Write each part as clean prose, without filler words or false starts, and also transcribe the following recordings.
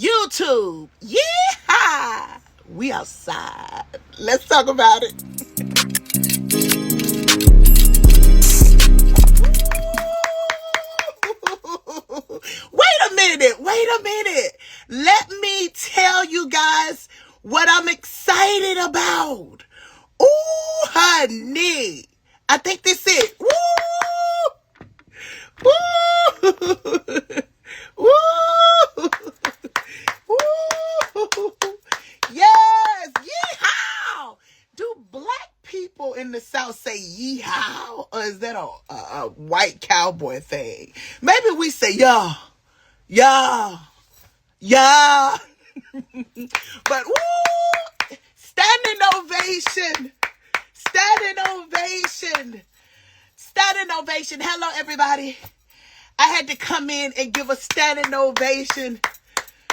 YouTube. Yeah. We outside. Let's talk about it. Wait a minute. Let me tell you guys what I'm excited about. Ooh, honey. I think this is it. Woo! Woo! Woo! Woo! Yes! Yeehaw! Do black people in the South say yeehaw? Or is that a white cowboy thing? Maybe we say yeah. Yeah. Yeah. But woo! Standing ovation. Standing ovation. Standing ovation. Hello, everybody. I had to come in and give a standing ovation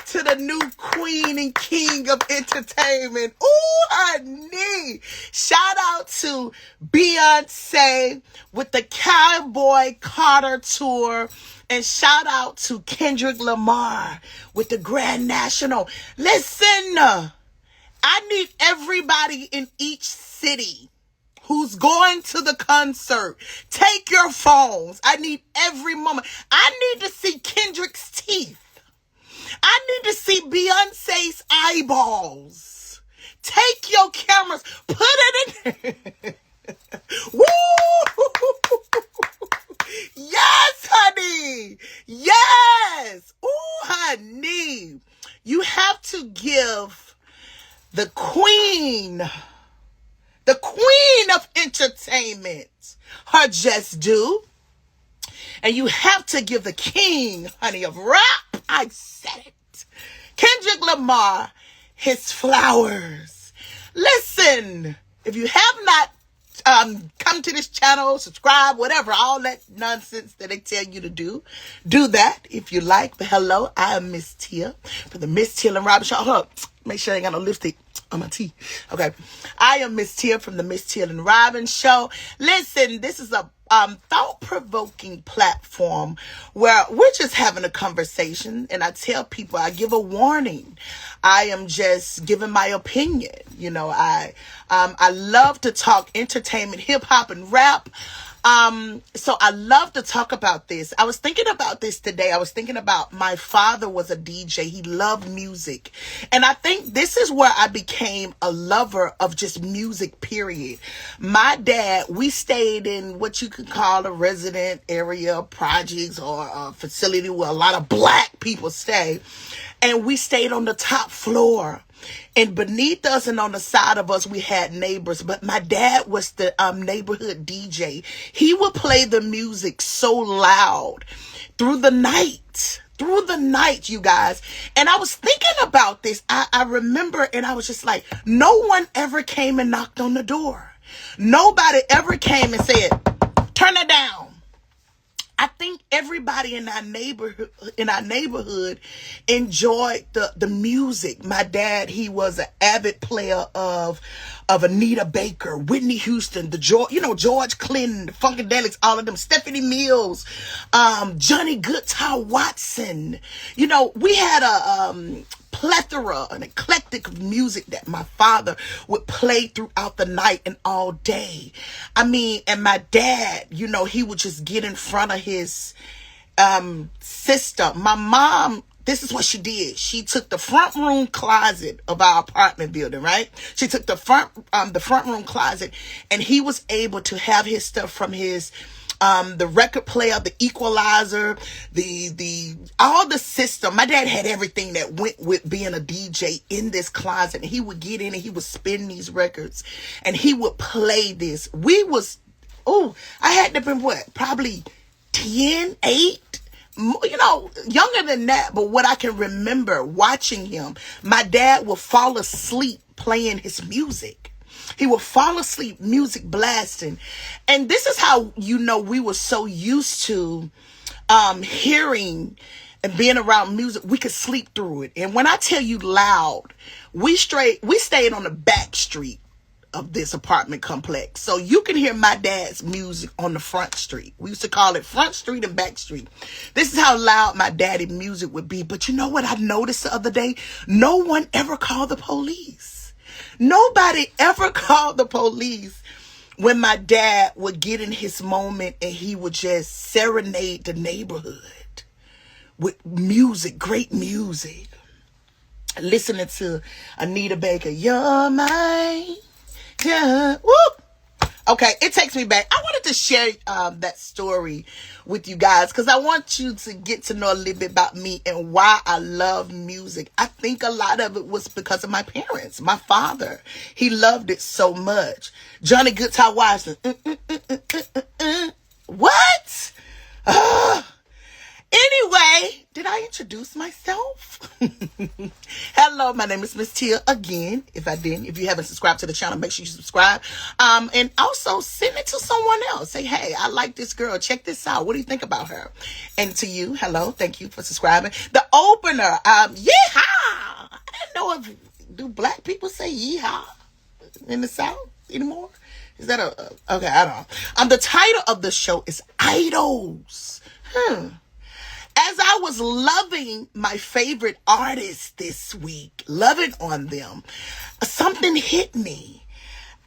to the new queen and king of entertainment. Ooh, honey. Shout out to Beyonce with the Cowboy Carter tour. And shout out to Kendrick Lamar with the Grand National. Listen, I need everybody in each city who's going to the concert. Take your phones. I need every moment. I need to see Kendrick's teeth. I need to see Beyonce's eyeballs. Take your cameras. Put it in. Woo! Yes, honey. Yes. Ooh, honey. You have to give the queen of entertainment, her just due. And you have to give the king, honey, of rap, I said it, Kendrick Lamar, his flowers. Listen, if you have not come to this channel, subscribe, whatever, all that nonsense that they tell you to do that if you like. But hello, I am Miss Tia for the Miss Tia and Robin Show. Hold up, make sure I ain't got no lipstick on my teeth. Okay, I am Miss Tia from the Miss Tia and Robin Show. Listen, this is a thought-provoking platform where we're just having a conversation, and I tell people, I give a warning. I am just giving my opinion. You know, I love to talk entertainment, hip hop, and rap. So I love to talk about this. I was thinking about this today. I was thinking about my father was a DJ. He loved music. And I think this is where I became a lover of just music, period. My dad, we stayed in what you could call a resident area, projects, or a facility where a lot of black people stay. And we stayed on the top floor. And beneath us and on the side of us, we had neighbors. But my dad was the neighborhood DJ. He would play the music so loud through the night, you guys. And I was thinking about this. I remember, and I was just like, no one ever came and knocked on the door. Nobody ever came and said, turn it down. I think everybody in our neighborhood enjoyed the music. My dad, he was an avid player of Anita Baker, Whitney Houston, George Clinton, the Funkadelics, all of them, Stephanie Mills, Johnny Goodtar Watson. You know, we had a plethora, an eclectic of music that my father would play throughout the night and all day. I mean, and my dad, you know, he would just get in front of his sister. My mom, this is what she did. She took the front room closet of our apartment building, right? She took the front room closet, and he was able to have his stuff from his the record player, the equalizer, all the system. My dad had everything that went with being a DJ in this closet. And he would get in and he would spin these records and he would play this. I had to been probably 10, 8, younger than that. But what I can remember watching him, my dad would fall asleep playing his music. He would fall asleep, music blasting. And this is how, we were so used to hearing and being around music, we could sleep through it. And when I tell you loud, we stayed on the back street of this apartment complex. So you can hear my dad's music on the front street. We used to call it Front Street and Back Street. This is how loud my daddy's music would be. But you know what I noticed the other day? No one ever called the police. Nobody ever called the police when my dad would get in his moment and he would just serenade the neighborhood with music, great music. Listening to Anita Baker, you're mine. Yeah. Woo! Okay, it takes me back. I wanted to share that story with you guys because I want you to get to know a little bit about me and why I love music. I think a lot of it was because of my parents. My father, he loved it so much. Johnny Guitar Watson. What? Anyway, did I introduce myself? Hello, my name is Miss Tia again. If I didn't, if you haven't subscribed to the channel, make sure you subscribe. And also send it to someone else. Say, hey, I like this girl. Check this out. What do you think about her? And to you, hello, thank you for subscribing. The opener, yeehaw. I didn't know do black people say yeehaw in the South anymore? Is that okay, I don't know. The title of the show is Idols. As I was loving my favorite artists this week, loving on them, something hit me.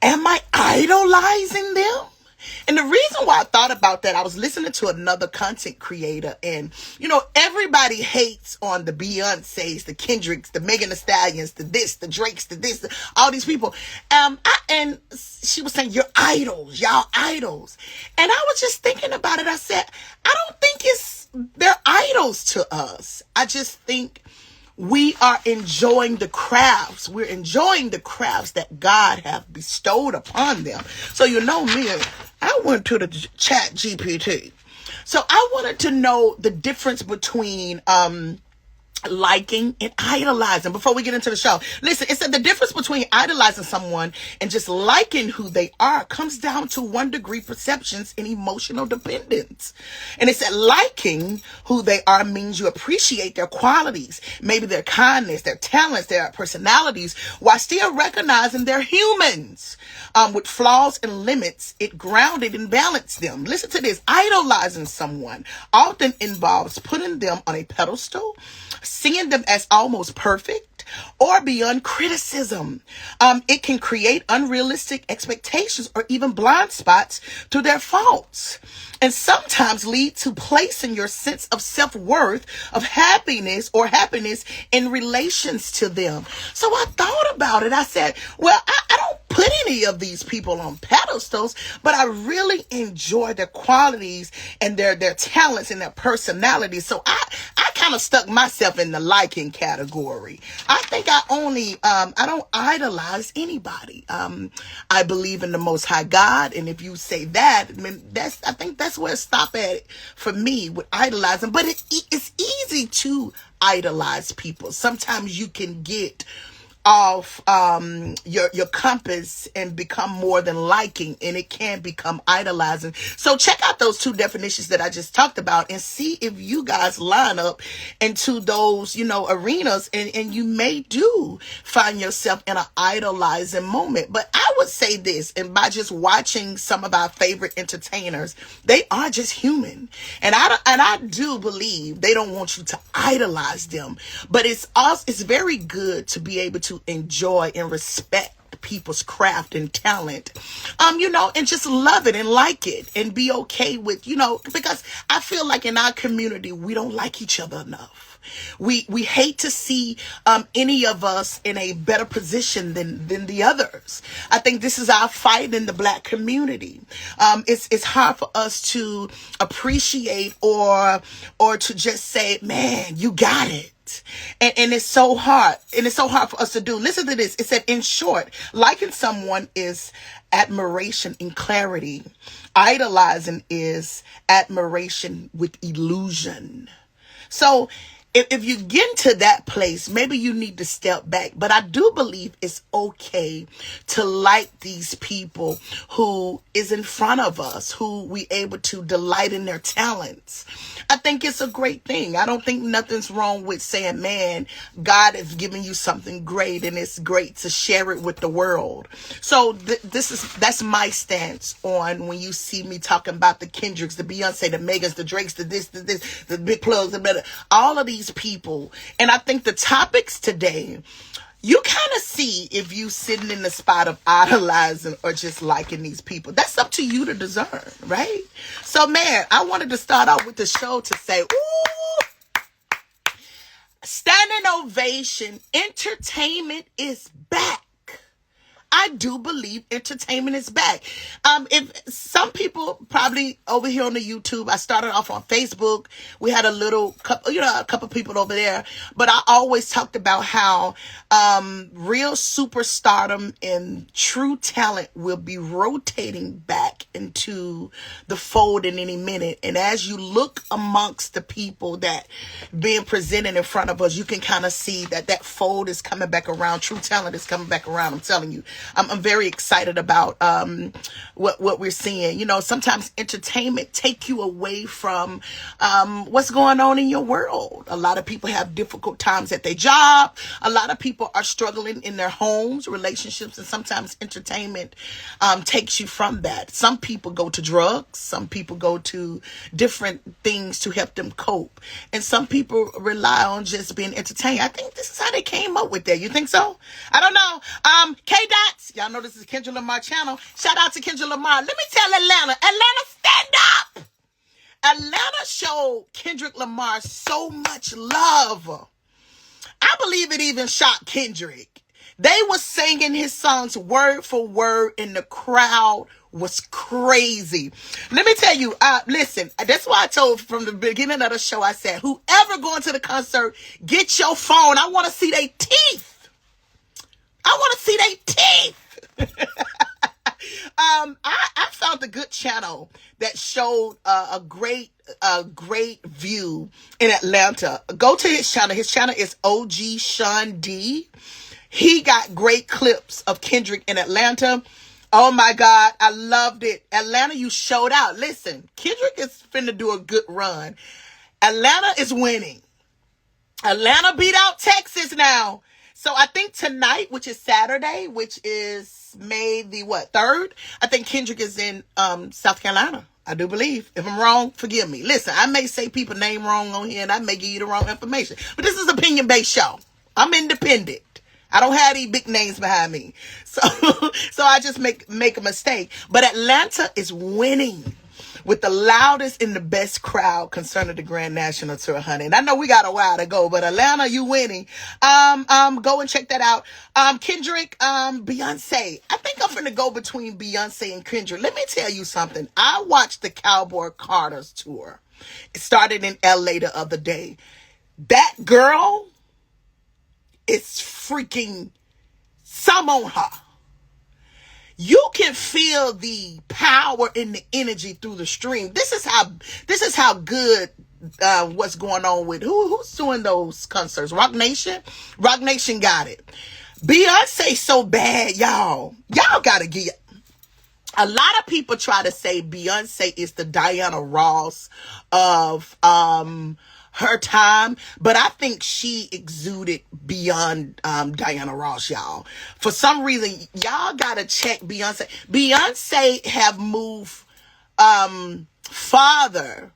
Am I idolizing them? And the reason why I thought about that, I was listening to another content creator, and everybody hates on the Beyoncés, the Kendricks, the Megan Thee Stallions, the this, the Drakes, the this, all these people. And she was saying, you're idols, y'all idols. And I was just thinking about it. I said, I don't think they're idols to us. I just think we are enjoying the crafts. We're enjoying the crafts that God have bestowed upon them. So you know me, I went to the chat GPT. So I wanted to know the difference between liking and idolizing before we get into the show. Listen, it said the difference between idolizing someone and just liking who they are comes down to 1 degree perceptions and emotional dependence. And it said liking who they are means you appreciate their qualities, maybe their kindness, their talents, their personalities, while still recognizing they're humans with flaws and limits. It grounded and balanced them. Listen to this. Idolizing someone often involves putting them on a pedestal, seeing them as almost perfect or beyond criticism. It can create unrealistic expectations or even blind spots to their faults, and sometimes lead to placing your sense of self-worth, of happiness in relations to them. So I thought about it. I said, well, I don't put any of these people on pedestals, but I really enjoy their qualities and their talents and their personalities. So I kind of stuck myself in the liking category. I think I don't idolize anybody. I believe in the Most High God, and if you say that, I think that's where it stopped at for me with idolizing. But it's easy to idolize people. Sometimes you can get off your compass and become more than liking, and it can become idolizing. So check out those 2 definitions that I just talked about and see if you guys line up into those arenas, and you may do find yourself in an idolizing moment. But I would say this, and by just watching some of our favorite entertainers, they are just human, and I do believe they don't want you to idolize them, but it's very good to be able to enjoy and respect people's craft and talent, and just love it and like it and be okay with, because I feel like in our community, we don't like each other enough. We hate to see any of us in a better position than the others. I think this is our fight in the Black community. It's hard for us to appreciate or to just say, man, you got it. And it's so hard. And it's so hard for us to do. Listen to this. It said, in short, liking someone is admiration in clarity. Idolizing is admiration with illusion. So if you get into that place, maybe you need to step back. But I do believe it's okay to like these people who is in front of us, who we able to delight in their talents. I think it's a great thing. I don't think nothing's wrong with saying, man, God has given you something great and it's great to share it with the world. So that's my stance on when you see me talking about the Kendricks, the Beyonce, the Megans, the Drakes, the this, the big plugs, the better, all of these people. And I think the topics today, you kind of see if you sitting in the spot of idolizing or just liking these people. That's up to you to discern, right? So, man, I wanted to start off with the show to say, ooh, standing ovation, entertainment is back. I do believe entertainment is back. If some people probably over here on the YouTube, I started off on Facebook. We had a couple people over there, but I always talked about how real superstardom and true talent will be rotating back into the fold in any minute. And as you look amongst the people that being presented in front of us, you can kind of see that fold is coming back around. True talent is coming back around. I'm telling you. I'm very excited about what we're seeing. You know, sometimes entertainment take you away from what's going on in your world. A lot of people have difficult times at their job. A lot of people are struggling in their homes, relationships, and sometimes entertainment takes you from that. Some people go to drugs. Some people go to different things to help them cope. And some people rely on just being entertained. I think this is how they came up with that. You think so? I don't know. K-Dots. Y'all know this is Kendrick Lamar channel. Shout out to Kendrick Lamar. Let me tell Atlanta, stand up. Atlanta showed Kendrick Lamar so much love. I believe it even shocked Kendrick. They were singing his songs word for word and the crowd was crazy. Let me tell you, listen, that's why I told from the beginning of the show, I said, whoever going to the concert, get your phone. I want to see their teeth. I want to see their teeth. I found a good channel that showed a great view in Atlanta. Go to his channel. His channel is OG Sean D. He got great clips of Kendrick in Atlanta. Oh my God, I loved it. Atlanta, you showed out. Listen, Kendrick is finna do a good run. Atlanta is winning. Atlanta beat out Texas now. So I think tonight, which is Saturday, which is May the 3rd, I think Kendrick is in South Carolina. I do believe. If I'm wrong, forgive me. Listen, I may say people name wrong on here and I may give you the wrong information. But this is an opinion-based show. I'm independent. I don't have these big names behind me. So I just make a mistake. But Atlanta is winning with the loudest and the best crowd concerning the Grand National Tour, honey. And I know we got a while to go, but Atlanta, you winning. Go and check that out. Kendrick, Beyonce. I think I'm finna go between Beyonce and Kendrick. Let me tell you something. I watched the Cowboy Carter's tour. It started in LA the other day. That girl is freaking some on her. You can feel the power and the energy through the stream. This is how good what's going on with who's doing those concerts. Rock Nation? Rock Nation got it. Beyonce so bad, y'all. Y'all gotta get. A lot of people try to say Beyonce is the Diana Ross of her time, but I think she exuded beyond Diana Ross, y'all. For some reason, y'all gotta check Beyonce. Beyonce have moved farther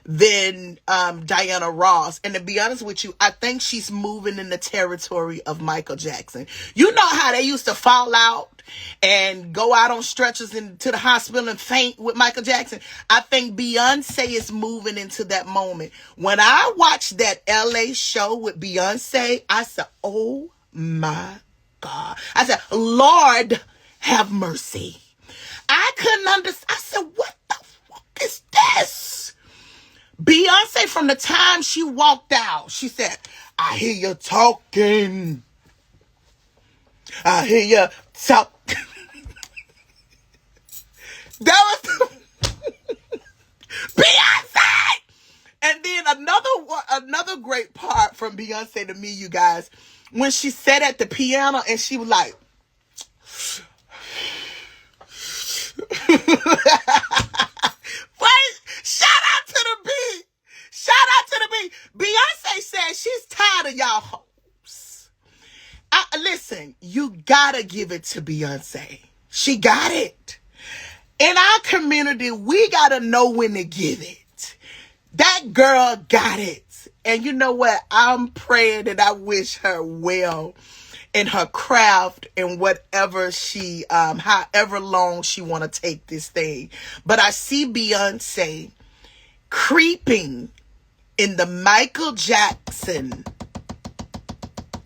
than Diana Ross. And to be honest with you, I think she's moving in the territory of Michael Jackson. You know how they used to fall out and go out on stretchers into the hospital and faint with Michael Jackson? I think Beyonce is moving into that moment. When I watched that LA show with Beyonce, I said, oh my God. I said, Lord, have mercy. I couldn't understand. I said, what the fuck is this? Beyonce, from the time she walked out, she said, I hear you talking. I hear you talk. That was Beyonce. And then another great part from Beyonce to me, you guys, when she sat at the piano and she was like, wait, shout out to the beat. Shout out to the beat. Beyonce said she's tired of y'all hoes. Listen, you gotta give it to Beyonce. She got it. In our community, we gotta know when to give it. That girl got it. And you know what? I'm praying and I wish her well in her craft and whatever she, however long she want to take this thing. But I see Beyonce creeping in the Michael Jackson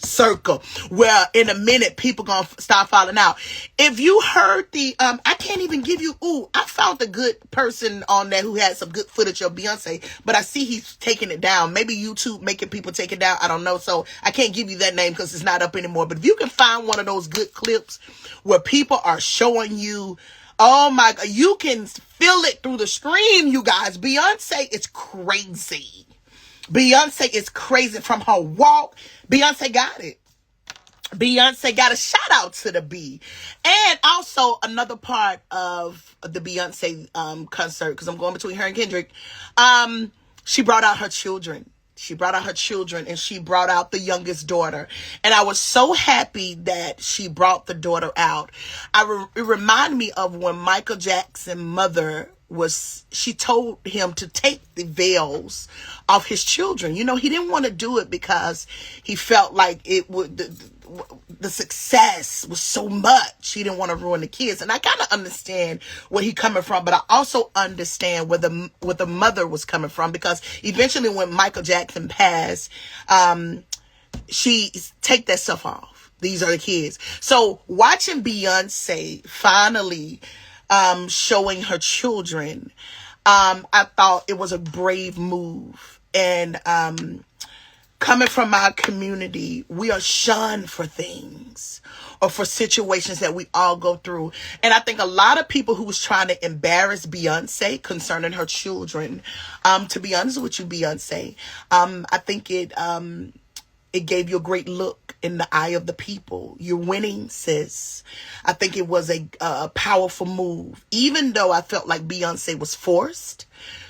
circle, where in a minute people gonna start falling out. If you heard the I can't even give you, I found a good person on there who had some good footage of Beyonce, but I see he's taking it down. Maybe YouTube making people take it down, I don't know, so I can't give you that name because it's not up anymore. But if you can find one of those good clips where people are showing you, oh my god, you can feel it through the stream, you guys. Beyonce is crazy. Beyonce is crazy from her walk. Beyonce got it. Beyonce got a shout out to the B. And also another part of the Beyonce concert, because I'm going between her and Kendrick, she brought out her children. She brought out her children and she brought out the youngest daughter. And I was so happy that she brought the daughter out. It reminded me of when Michael Jackson's mother she told him to take the veils off his children. You know, he didn't want to do it because he felt like it would, the success was so much. He didn't want to ruin the kids. And I kind of understand where he coming from, but I also understand where the mother was coming from, because eventually when Michael Jackson passed, she take that stuff off. These are the kids. So watching Beyonce finally showing her children, I thought it was a brave move. And coming from our community, we are shunned for things or for situations that we all go through. And I think a lot of people who was trying to embarrass Beyonce concerning her children, to be honest with you, Beyonce, I think it gave you a great look in the eye of the people. You're winning, sis. I think it was a powerful move, even though I felt like Beyonce was forced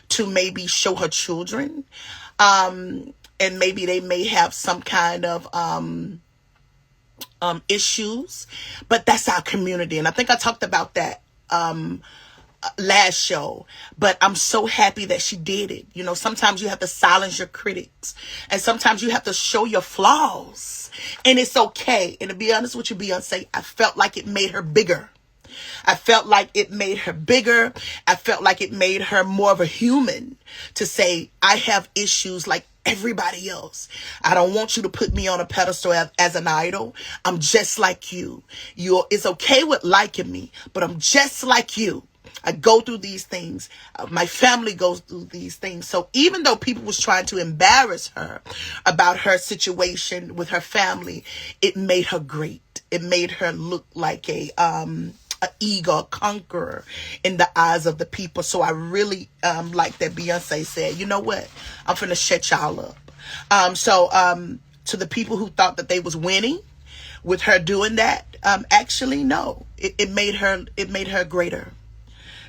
to maybe show her children. And maybe they may have some kind of issues, but that's our community. And I think I talked about that last show, but I'm so happy that she did it. You know, sometimes you have to silence your critics, and sometimes you have to show your flaws, and it's okay. And to be honest with you, Beyonce, I felt like it made her bigger. I felt like it made her bigger. I felt like it made her more of a human to say, I have issues like everybody else. I don't want you to put me on a pedestal as an idol. I'm just like you. It's okay with liking me, but I'm just like you. I go through these things. My family goes through these things. So even though people was trying to embarrass her about her situation with her family, it made her great. It made her look like a eagle, a conqueror in the eyes of the people. So I really like that Beyonce said, you know what? I'm finna shut y'all up. So to the people who thought that they was winning with her doing that, actually no. It made her greater.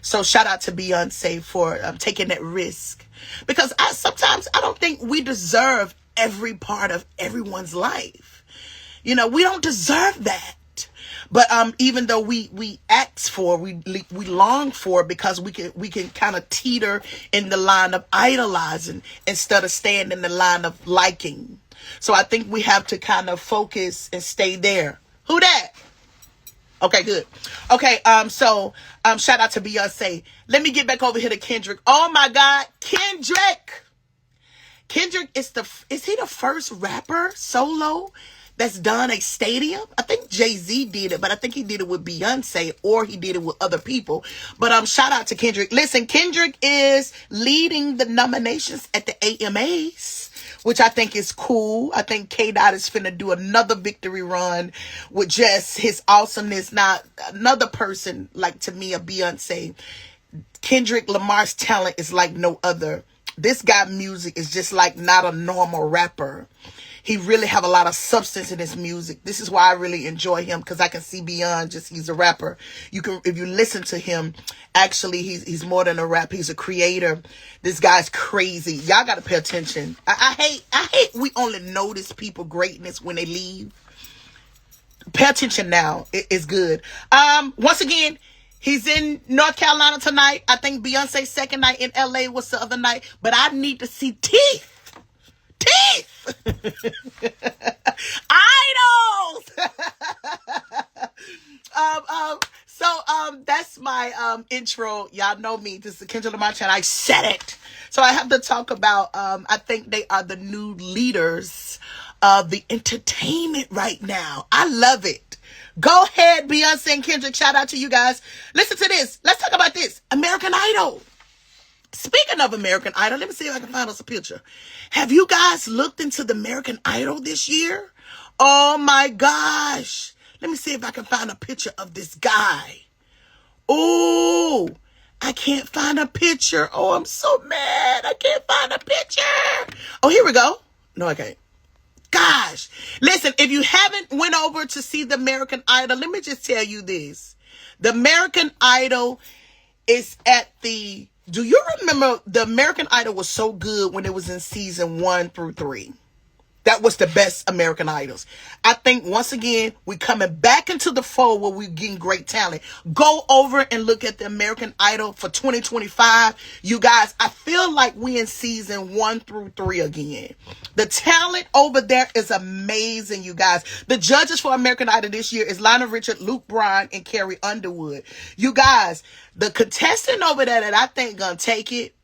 So shout out to Beyonce for taking that risk, because sometimes I don't think we deserve every part of everyone's life. You know, we don't deserve that. But even though we ask for, we long for, because we can kind of teeter in the line of idolizing instead of staying in the line of liking. So I think we have to kind of focus and stay there. Who that? Okay, good. Okay, so shout out to Beyonce. Let me get back over here to Kendrick. Oh my God, Kendrick. Kendrick is he the first rapper solo that's done a stadium? I think Jay-Z did it, but I think he did it with Beyonce, or he did it with other people. But shout out to Kendrick. Listen, Kendrick is leading the nominations at the AMAs, which I think is cool. I think K-Dot is finna do another victory run with just his awesomeness. Now, another person, like to me, a Beyonce, Kendrick Lamar's talent is like no other. This guy music is just like not a normal rapper. He really have a lot of substance in his music. This is why I really enjoy him, because I can see beyond just he's a rapper. You can, if you listen to him, actually he's more than a rapper. He's a creator. This guy's crazy. Y'all got to pay attention. I hate we only notice people greatness when they leave. Pay attention now. It's good. Once again, he's in North Carolina tonight. I think Beyonce's second night in LA was the other night. But I need to see Teeth. Idols. That's my intro. Y'all know me. This is Kendra Lamar channel. I said it. So I have to talk about I think they are the new leaders of the entertainment right now. I love it. Go ahead, Beyonce and Kendrick. Shout out to you guys. Listen to this. Let's talk about this. American Idol. Speaking of American Idol, let me see if I can find us a picture. Have you guys looked into the American Idol this year? Oh my gosh. Let me see if I can find a picture of this guy. Oh, I can't find a picture. Oh, I'm so mad. I can't find a picture. Oh, here we go. No, I can't. Gosh. Listen, if you haven't went over to see the American Idol, let me just tell you this. The American Idol is at the... Do you remember the American Idol was so good when it was in season 1 through 3? That was the best American Idols. I think, once again, we're coming back into the fold where we're getting great talent. Go over and look at the American Idol for 2025. You guys, I feel like we in season 1 through 3 again. The talent over there is amazing, you guys. The judges for American Idol this year is Lionel Richie, Luke Bryan, and Carrie Underwood. You guys, the contestant over there that I think gonna take it,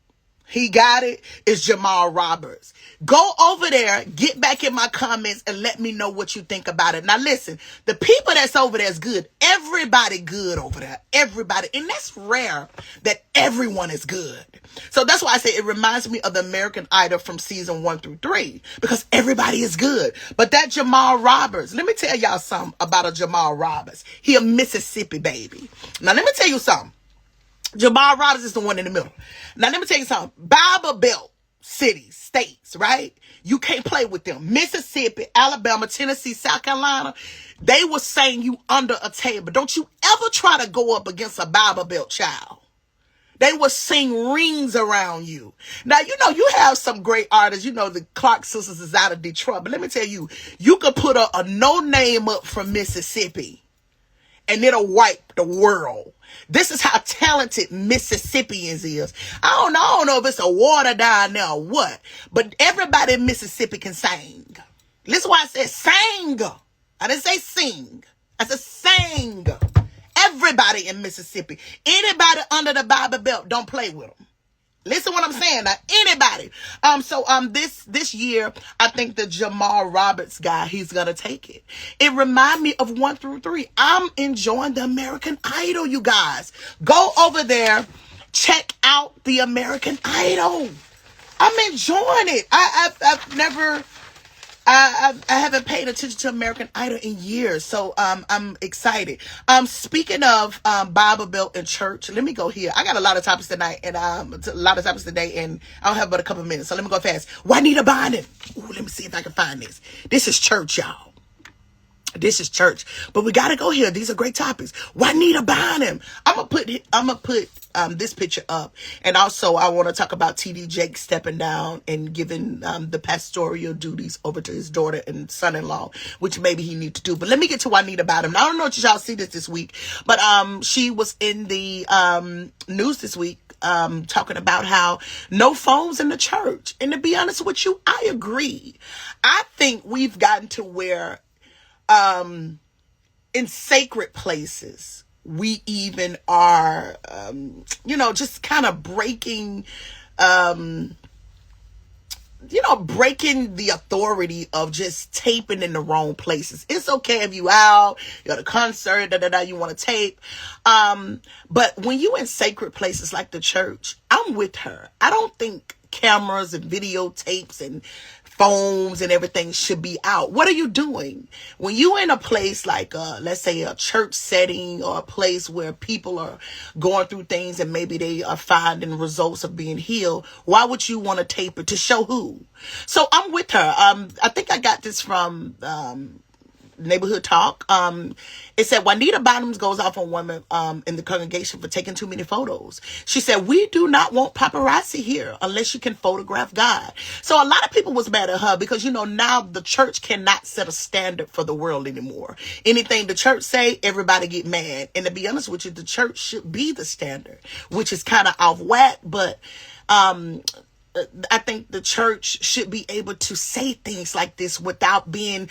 he got it, is Jamal Roberts. Go over there, get back in my comments, and let me know what you think about it. Now listen, the people that's over there is good. Everybody good over there. Everybody. And that's rare that everyone is good. So that's why I say it reminds me of the American Idol from season 1 through 3. Because everybody is good. But that Jamal Roberts, let me tell y'all something about a Jamal Roberts. He a Mississippi baby. Now let me tell you something. Jamal Roberts is the one in the middle. Now, let me tell you something. Bible Belt cities, states, right? You can't play with them. Mississippi, Alabama, Tennessee, South Carolina, they will saying you under a table. Don't you ever try to go up against a Bible Belt child. They will sing rings around you. Now, you know, you have some great artists. You know, the Clark sisters is out of Detroit. But let me tell you, you could put a no name up from Mississippi, and it'll wipe the world. This is how talented Mississippians is. I don't know if it's a water down there or what, but everybody in Mississippi can sing. Listen why I said sing. I didn't say sing. I said sing. Everybody in Mississippi. Anybody under the Bible Belt, don't play with them. Listen what I'm saying. Now, anybody. This year, I think the Jamal Roberts guy, he's going to take it. It reminds me of 1 through 3. I'm enjoying the American Idol, you guys. Go over there. Check out the American Idol. I'm enjoying it. I haven't paid attention to American Idol in years, so I'm excited. Speaking of Bible Belt and church, let me go here. I got a lot of topics tonight, and a lot of topics today, and I don't have but a couple of minutes, so let me go fast. Juanita Bynum. Ooh, let me see if I can find this. This is church, y'all. This is church, but we gotta go here. These are great topics. Juanita Bynum. I'm gonna put this picture up, and also I want to talk about T.D. Jakes stepping down and giving the pastoral duties over to his daughter and son-in-law, which maybe he need to do. But let me get to Juanita Bynum. Now, I don't know if y'all see this week, but she was in the news this week. Talking about how no phones in the church. And to be honest with you, I agree. I think we've gotten to where in sacred places, we even are, just kind of breaking, breaking the authority of just taping in the wrong places. It's okay if you out, you're at a concert, you want to tape. But when you in sacred places like the church, I'm with her. I don't think cameras and videotapes and phones and everything should be out. What are you doing when you in a place like let's say a church setting, or a place where people are going through things and maybe they are finding results of being healed? Why would you want to tape it? To show who? So I'm with her. I think I got this from Neighborhood Talk. It said Juanita Bottoms goes off on women in the congregation for taking too many photos. She said, we do not want paparazzi here unless you can photograph God. So a lot of people was mad at her because, you know, now the church cannot set a standard for the world anymore. Anything the church say, everybody get mad. And to be honest with you, the church should be the standard, which is kind of off whack, but I think the church should be able to say things like this without being,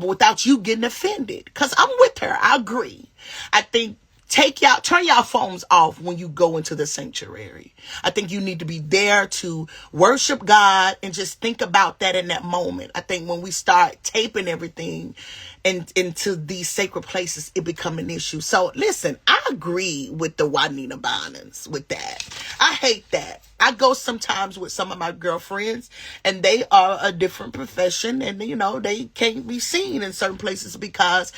without you getting offended. Cause I'm with her. I agree. I think turn y'all phones off when you go into the sanctuary. I think you need to be there to worship God and just think about that in that moment. I think when we start taping everything and into these sacred places, it become an issue. So listen, I agree with the Juanita Bottoms with that. I hate that. I go sometimes with some of my girlfriends and they are a different profession, and, you know, they can't be seen in certain places because,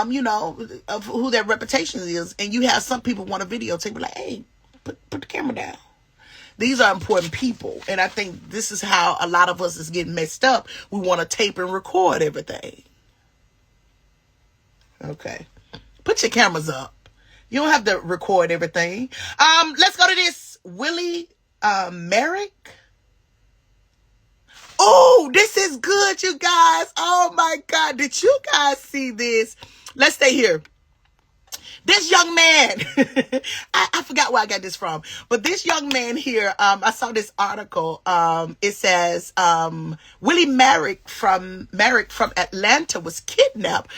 you know, of who their reputation is. And you have some people want a videotape, like, hey, put the camera down. These are important people. And I think this is how a lot of us is getting messed up. We want to tape and record everything. Okay. Put your cameras up. You don't have to record everything. Let's go to this. Willie Merrick. Oh, this is good, you guys. Oh my God. Did you guys see this? Let's stay here. This young man, I forgot where I got this from, but this young man here, I saw this article. It says, Willie Merrick from Atlanta was kidnapped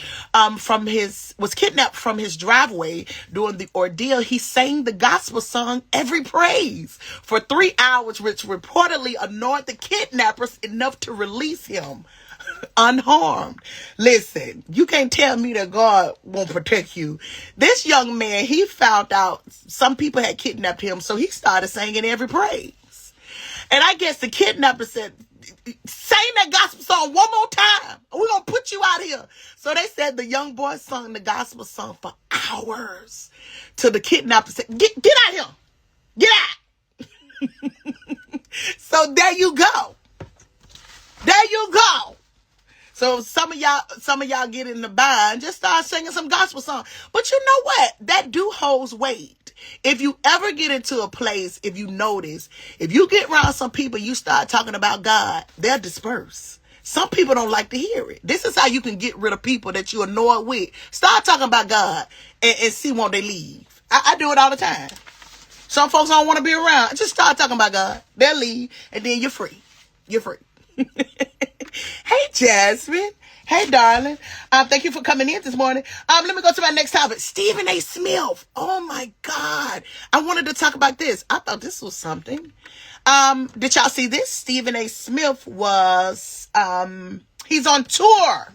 from his driveway during the ordeal. He sang the gospel song Every Praise for 3 hours, which reportedly annoyed the kidnappers enough to release him unharmed. Listen, you can't tell me that God won't protect you. This young man, he found out some people had kidnapped him, so he started singing Every Praise. And I guess the kidnapper said, sing that gospel song one more time, and we're going to put you out of here. So they said the young boy sung the gospel song for hours till the kidnapper said, get out of here. Get out. So there you go. There you go. So some of y'all get in the bind, just start singing some gospel song. But you know what? That do holds weight. If you ever get into a place, if you notice, if you get around some people, you start talking about God, they'll disperse. Some people don't like to hear it. This is how you can get rid of people that you annoyed with. Start talking about God and see won't they leave. I do it all the time. Some folks don't want to be around. Just start talking about God. They'll leave, and then you're free. You're free. Hey, Jasmine. Hey, darling. Thank you for coming in this morning. Let me go to my next topic. Stephen A. Smith. Oh, my God. I wanted to talk about this. I thought this was something. Did y'all see this? Stephen A. Smith was, he's on tour.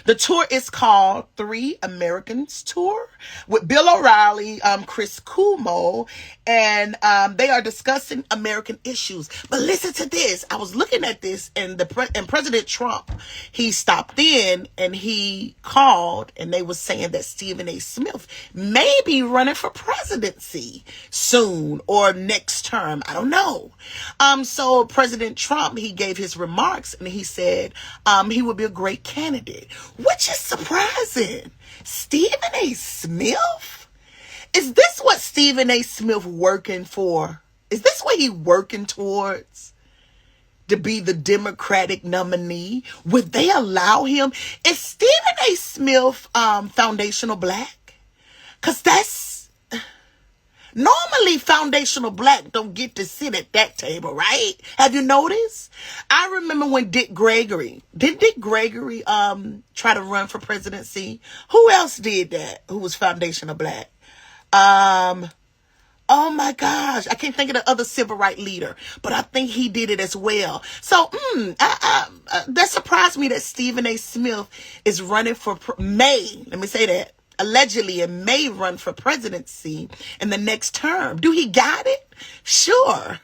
The tour is called Three Americans Tour with Bill O'Reilly, Chris Cuomo, and they are discussing American issues. But listen to this. I was looking at this, and President Trump, he stopped in and he called, and they were saying that Stephen A. Smith may be running for presidency soon or next term. I don't know. So President Trump, he gave his remarks, and he said he would be a great candidate, which is surprising. Stephen A. Smith? Is this what Stephen A. Smith working for? Is this what he working towards? To be the Democratic nominee? Would they allow him? Is Stephen A. Smith foundational black? Because that's... Normally, foundational black don't get to sit at that table, right? Have you noticed? I remember when Dick Gregory try to run for presidency? Who else did that? Who was foundational black? Oh my gosh, I can't think of the other civil rights leader, but I think he did it as well. So, that surprised me that Stephen A. Smith is running for allegedly it may run for presidency in the next term. Do he got it? Sure.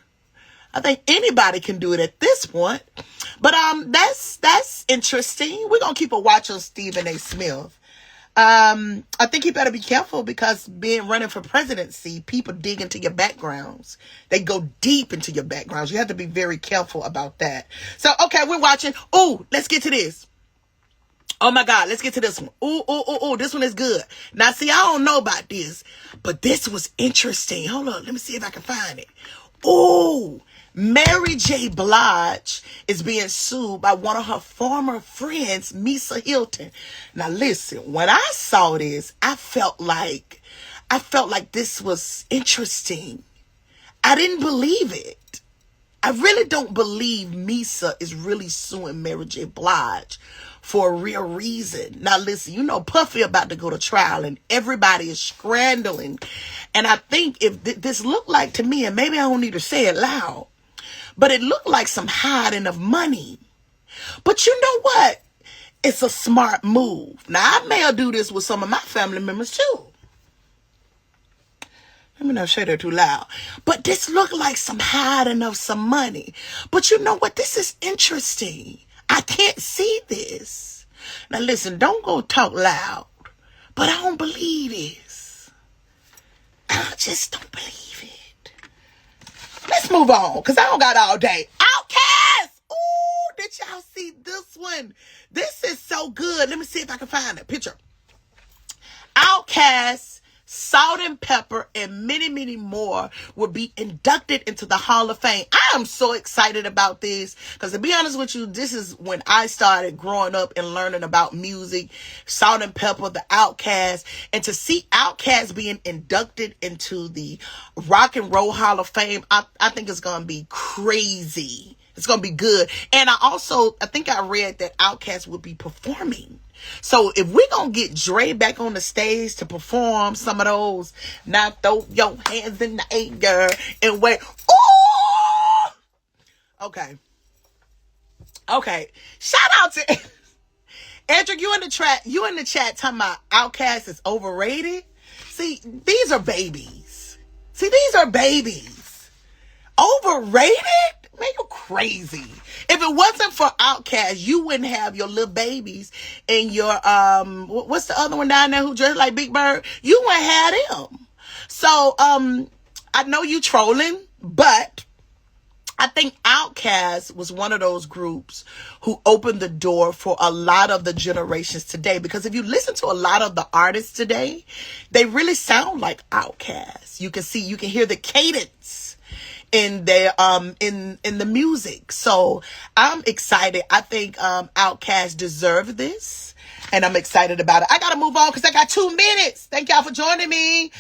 I think anybody can do it at this point. But that's interesting. We're gonna keep a watch on Stephen A. Smith. I think you better be careful because being running for presidency, people dig into your backgrounds. They go deep into your backgrounds. You have to be very careful about that. So, okay, we're watching. Ooh, let's get to this. Oh my God, let's get to this one. Ooh, this one is good. Now, see, I don't know about this, but this was interesting. Hold on, let me see if I can find it. Ooh, Mary J. Blige is being sued by one of her former friends, Misa Hilton. Now listen, when I saw this, I felt like this was interesting. I didn't believe it. I really don't believe Misa is really suing Mary J. Blige for a real reason. Now listen, you know Puffy about to go to trial and everybody is scrambling. And I think if this looked like to me, and maybe I don't need to say it loud, but it looked like some hiding of money. But you know what? It's a smart move. Now, I may do this with some of my family members too. Let me not say that too loud. But this looked like some hiding of some money. But you know what? This is interesting. I can't see this. Now, listen, don't go talk loud. But I don't believe this. I just don't believe it. Let's move on, because I don't got all day. Outkast! Ooh, did y'all see this one? This is so good. Let me see if I can find a picture. Outkast, Salt-N-Pepa, and many, many more will be inducted into the Hall of Fame. I am so excited about this because, to be honest with you, this is when I started growing up and learning about music, Salt-N-Pepa, the Outkast, and to see Outkast being inducted into the Rock and Roll Hall of Fame, I think it's going to be crazy. It's going to be good. And I think I read that Outkast will be performing. So if we're going to get Dre back on the stage to perform some of those, now throw your hands in the air and wait. Ooh! Okay. Shout out to Andrew, you in the chat talking about Outkast is overrated. See, these are babies. Overrated? Man, you're crazy. If it wasn't for Outkast, you wouldn't have your little babies and your, what's the other one down there who dressed like Big Bird? You wouldn't have them. So, I know you trolling, but I think Outkast was one of those groups who opened the door for a lot of the generations today. Because if you listen to a lot of the artists today, they really sound like Outkast. You can hear the cadence in their in the music. So I'm excited. I think Outkast deserve this, and I'm excited about it. I gotta move on because I got 2 minutes. Thank y'all for joining me.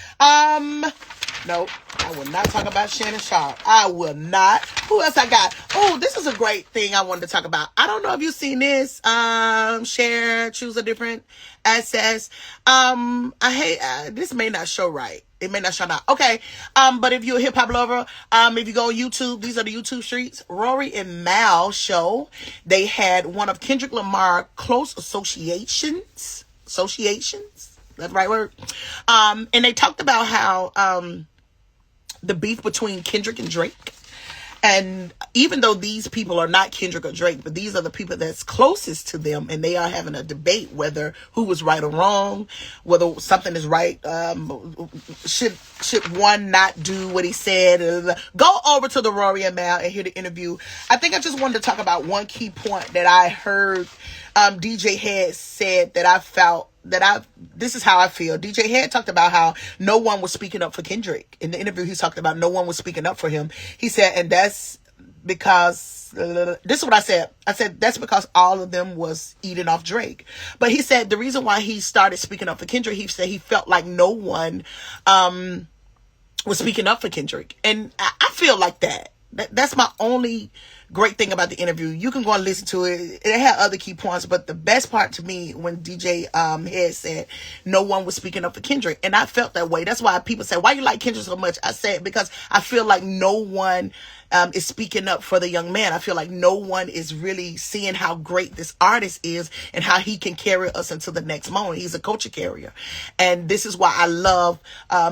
No, I will not talk about Shannon Sharpe. I will not. Who else I got? Oh, this is a great thing I wanted to talk about. I don't know if you've seen this. Share, choose a different access. I hate this may not show right. It may not show out. Okay. But if you're a hip hop lover, if you go on YouTube, these are the YouTube streets. Rory and Mal show. They had one of Kendrick Lamar close associations. That's the right word. And they talked about how the beef between Kendrick and Drake. And even though these people are not Kendrick or Drake, but these are the people that's closest to them, and they are having a debate whether who was right or wrong, whether something is right. Should one not do what he said? Go over to the Rory and Mal and hear the interview. I think I just wanted to talk about one key point that I heard DJ Head said that I felt this is how I feel. DJ Head talked about how no one was speaking up for Kendrick. In the interview, he talked about no one was speaking up for him. He said, and that's because, this is what I said. I said, that's because all of them was eating off Drake. But he said the reason why he started speaking up for Kendrick, he said he felt like no one was speaking up for Kendrick. And I feel like that. That's my only great thing about the interview. You can go and listen to it. It had other key points, but the best part to me when DJ Head said no one was speaking up for Kendrick, and I felt that way. That's why people say, why you like Kendrick so much? I said because I feel like no one is speaking up for the young man. I feel like no one is really seeing how great this artist is and how he can carry us into the next moment. He's a culture carrier. And this is why I love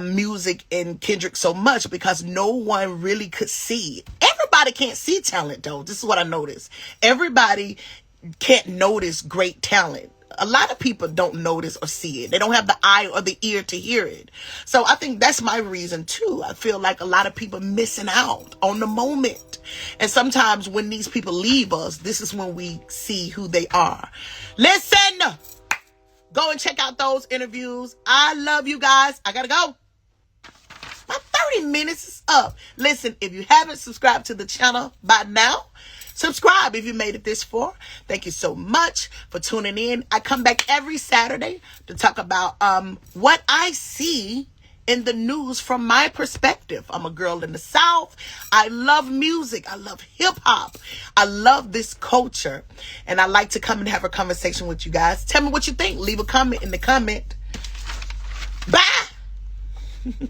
music and Kendrick so much, because no one really could see. Everybody everybody can't see talent though. This is what I noticed. Everybody can't notice great talent. A lot of people don't notice or see it. They don't have the eye or the ear to hear it. So I think that's my reason too. I feel like a lot of people missing out on the moment. And sometimes when these people leave us, this is when we see who they are. Listen, go and check out those interviews. I love you guys. I gotta go. My 30 minutes is up. Listen, if you haven't subscribed to the channel by now, subscribe if you made it this far. Thank you so much for tuning in. I come back every Saturday to talk about what I see in the news from my perspective. I'm a girl in the South. I love music. I love hip hop. I love this culture. And I like to come and have a conversation with you guys. Tell me what you think. Leave a comment in the comment. Bye.